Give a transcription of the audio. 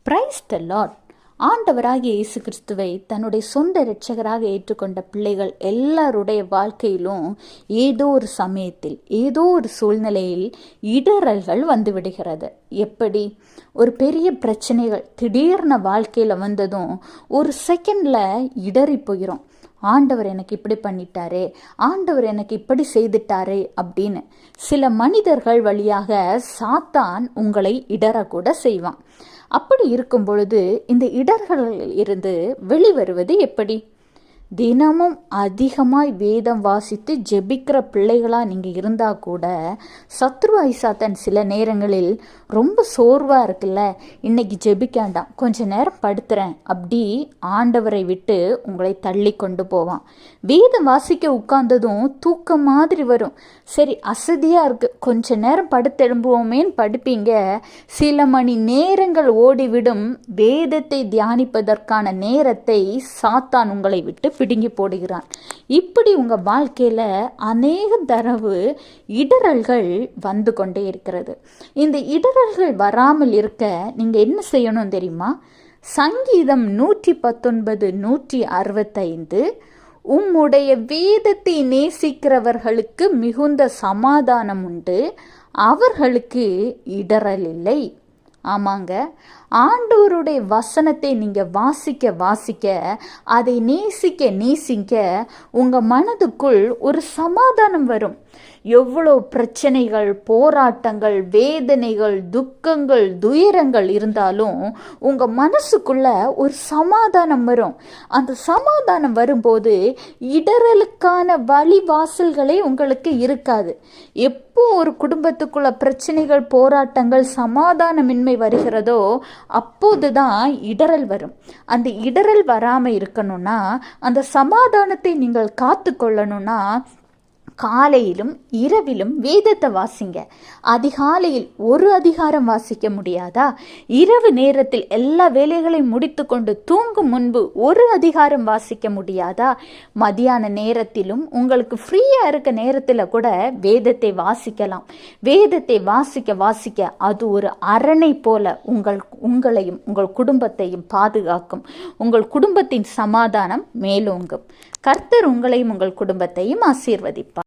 Praise the Lord. ஆண்டவராகிய இயேசு கிறிஸ்துவை தன்னுடைய சொந்த இரட்சகராக ஏற்றுக்கொண்ட பிள்ளைகள் எல்லாருடைய வாழ்க்கையிலும் ஏதோ ஒரு சமயத்தில் ஏதோ ஒரு சூழ்நிலையில் இடறல்கள் வந்து விடுகிறது. எப்படி? ஒரு பெரிய பிரச்சனைகள் திடீர்னு வாழ்க்கையில் வந்ததும் ஒரு செகண்டில் இடறி போயிடும். ஆண்டவர் எனக்கு இப்படி பண்ணிட்டாரே, ஆண்டவர் எனக்கு இப்படி செய்துட்டாரே அப்படின்னு சில மனிதர்கள் வழியாக சாத்தான் உங்களை இடறக்கூட செய்வான். அப்படி இருக்கும் பொழுது இந்த இடர்களில் இருந்து வெளிவருவது எப்படி? தினமும் அதிகமாய் வேதம் வாசித்து ஜெபிக்கிற பிள்ளைகளாக நீங்கள் இருந்தால் கூட சத்ருவாய் சாத்தான் சில நேரங்களில் ரொம்ப சோர்வாக இருக்குல்ல, இன்னைக்கு ஜெபிக்காண்டாம், கொஞ்ச நேரம் படுத்துறேன் அப்படி ஆண்டவரை விட்டு உங்களை தள்ளி கொண்டு போவான். வேதம் வாசிக்க உட்கார்ந்ததும் தூக்கம் மாதிரி வரும். சரி, அசதியாக இருக்குது, கொஞ்ச நேரம் படுத்தெழும்புவோமேன்னு படுப்பீங்க. சில மணி நேரங்கள் ஓடிவிடும். வேதத்தை தியானிப்பதற்கான நேரத்தை சாத்தான் உங்களை விட்டு பிடுங்கி போடுகிறான். இப்படி உங்கள் வாழ்க்கையில் அநேக தடவை இடறல்கள் வந்து கொண்டே இருக்கிறது. இந்த இடறல்கள் வராமல் இருக்க நீங்கள் என்ன செய்யணும் தெரியுமா? சங்கீதம் 119, 165, உம்முடைய வேதத்தை நேசிக்கிறவர்களுக்கு மிகுந்த சமாதானம் உண்டு, அவர்களுக்கு இடறல் இல்லை. ஆமாங்க, ஆண்டவருடைய வசனத்தை நீங்கள் வாசிக்க வாசிக்க, அதை நேசிக்க நேசிக்க உங்கள் மனதுக்குள் ஒரு சமாதானம் வரும். எவ்வளோ பிரச்சனைகள், போராட்டங்கள், வேதனைகள், துக்கங்கள், துயரங்கள் இருந்தாலும் உங்கள் மனசுக்குள்ள ஒரு சமாதானம் வரும். அந்த சமாதானம் வரும்போது இடறலுக்கான வழிவாசல்களே உங்களுக்கு இருக்காது. எப்போ ஒரு குடும்பத்துக்குள்ள பிரச்சனைகள், போராட்டங்கள், சமாதானமின்மை வருகிறதோ அப்போதுதான் இடறல் வரும். அந்த இடறல் வராமல் இருக்கணும்னா, அந்த சமாதானத்தை நீங்கள் காத்து கொள்ளணும்னா, காலையிலும் இரவிலும் வேதத்தை வாசிங்க. அதிகாலையில் ஒரு அதிகாரம் வாசிக்க முடியாதா? இரவு நேரத்தில் எல்லா வேலைகளையும் முடித்து கொண்டு தூங்கும் முன்பு ஒரு அதிகாரம் வாசிக்க முடியாதா? மதியான நேரத்திலும் உங்களுக்கு ஃப்ரீயாக இருக்க நேரத்தில் கூட வேதத்தை வாசிக்கலாம். வேதத்தை வாசிக்க வாசிக்க அது ஒரு அரணை போல உங்களையும் உங்கள் குடும்பத்தையும் பாதுகாக்கும். உங்கள் குடும்பத்தின் சமாதானம் மேலோங்கும். கர்த்தர் உங்களையும் உங்கள் குடும்பத்தையும் ஆசீர்வதிப்பார்.